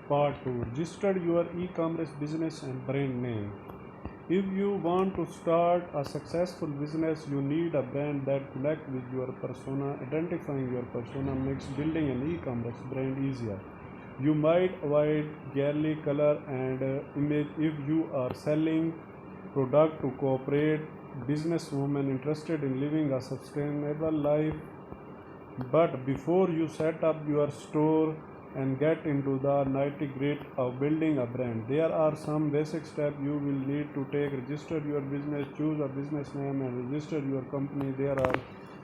Part 2. Register your e-commerce business and brand name. If you want to start a successful business, you need a brand that connects with your persona. Identifying your persona makes building an e-commerce brand easier. You might avoid girly color and image if you are selling product to corporate businesswomen interested in living a sustainable life. But before you set up your store and get into the nitty-gritty of building a brand, there are some basic steps you will need to take. Register your business, choose a business name, and register your company. There are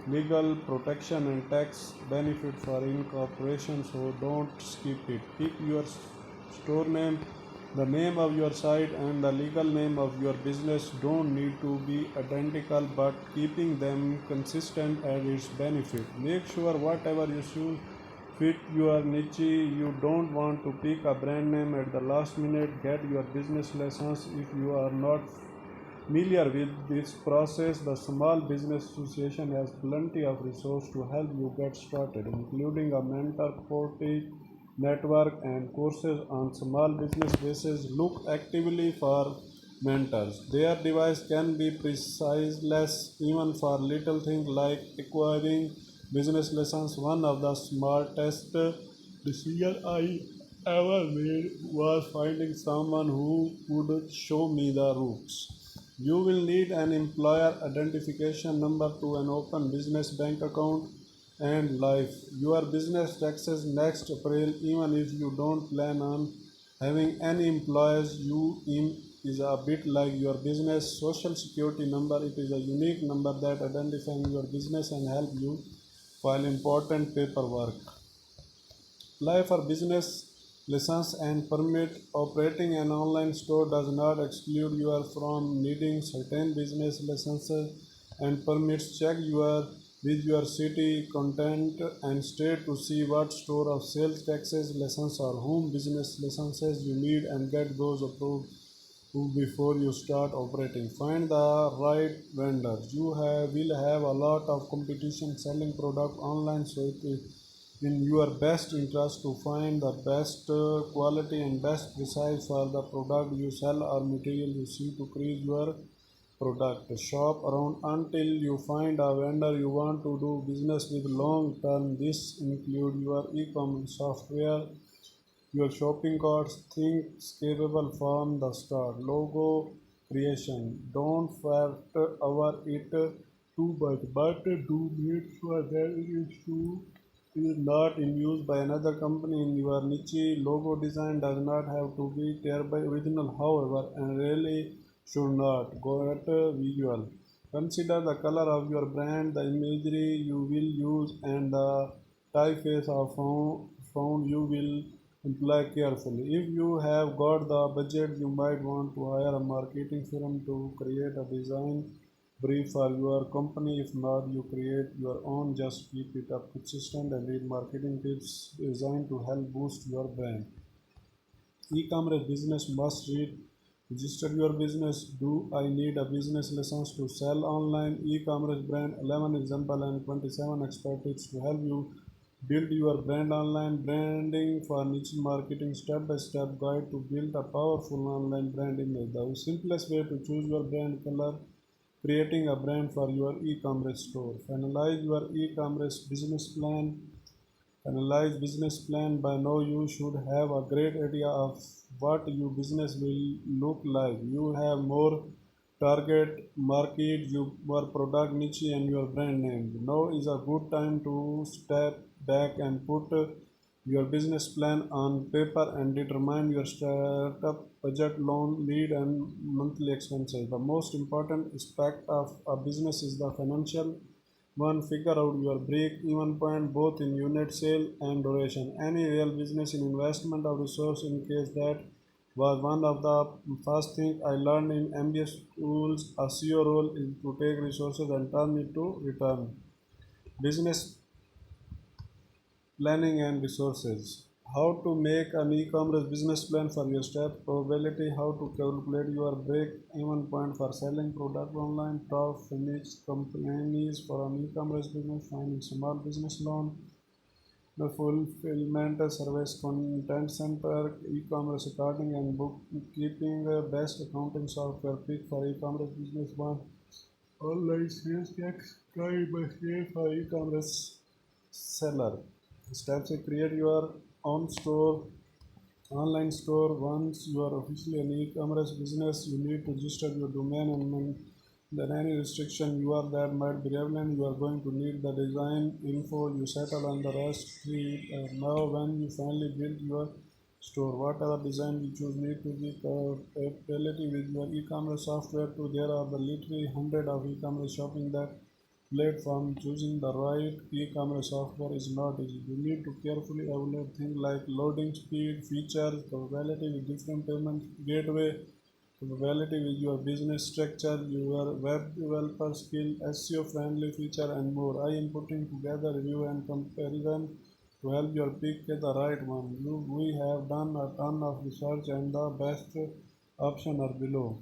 legal protection and tax benefits for incorporation, so don't skip it. Pick your store name. The name of your site and the legal name of your business don't need to be identical, but keeping them consistent at its benefit. Make sure whatever you choose fit your niche. You don't want to pick a brand name at the last minute. Get your business license if you are not familiar with this process. The Small Business Association has plenty of resources to help you get started, including a mentor portage network and courses on small business basis. Look actively for mentors. Their advice can be priceless even for little things like acquiring business lessons. One of the smartest decisions I ever made was finding someone who would show me the ropes. You will need an employer identification number to an open business bank account and life your business taxes next April. Even if you don't plan on having any employees, UIN is a bit like your business social security number. It is a unique number that identifies your business and help you file important paperwork. Apply for business license and permit. Operating an online store does not exclude you from needing certain business licenses and permits. Check with your city, content, and state to see what store of sales taxes, license, or home business licenses you need and get those approved before you start operating. Find the right vendors. Will have a lot of competition selling product online, so it is in your best interest to find the best quality and best price for the product you sell or material you see to create your product. Shop around until you find a vendor you want to do business with long term. This include your e-commerce software, your shopping carts. Think scalable from the start. Logo creation. Don't fret over it too much, but do make sure that it is not in use by another company in your niche. Logo design does not have to be terribly original, however, and really should not go at visual. Consider the color of your brand, the imagery you will use, and the typeface of font you will employ carefully. If you have got the budget, you might want to hire a marketing firm to create a design brief for your company. If not, you create your own. Just keep it up consistent and read marketing tips designed to help boost your brand. E-commerce business must read. Register your business. Do I need a business license to sell online? E-commerce brand 11 example and 27 expert tips to help you build your brand online. Branding for niche marketing step-by-step guide to build a powerful online brand image. The simplest way to choose your brand color. Creating a brand for your e-commerce store. Finalize your e-commerce business plan. Analyze business plan. By now you should have a great idea of what your business will look like. You have more target market, your product niche, and your brand name. Now is a good time to step back and put your business plan on paper and determine your startup budget, loan, lead, and monthly expenses. The most important aspect of a business is the financial one. Figure out your break-even point both in unit sale and duration. Any real business in investment of resource. In case that was one of the first things I learned in MBA schools. A CEO role is to take resources and turn it to return. Business planning and resources. How to make an e-commerce business plan for your step probability. How to calculate your break-even point for selling product online. Top finish companies for an e-commerce business. Finding small business loan. the fulfillment service, content center, e-commerce accounting and bookkeeping, best accounting software pick for e-commerce business one, online sales tax, guide by sales for e-commerce seller. Steps to create your own store, online store. Once you are officially an e-commerce business, you need to register your domain and then any restriction you are that might be relevant, you are going to need the design info. You settle on the rest free. Now, when you finally build your store, whatever design you choose need to be compatibility with your e-commerce software too. There are the literally hundred of e-commerce shopping that platform. Choosing the right e-commerce software is not easy. You need to carefully evaluate things like loading speed, features, compatibility with different payment gateway, compatibility with your business structure, your web developer skill, SEO friendly feature, and more. I am putting together review and comparison to help you pick the right one. We have done a ton of research, and the best option are below.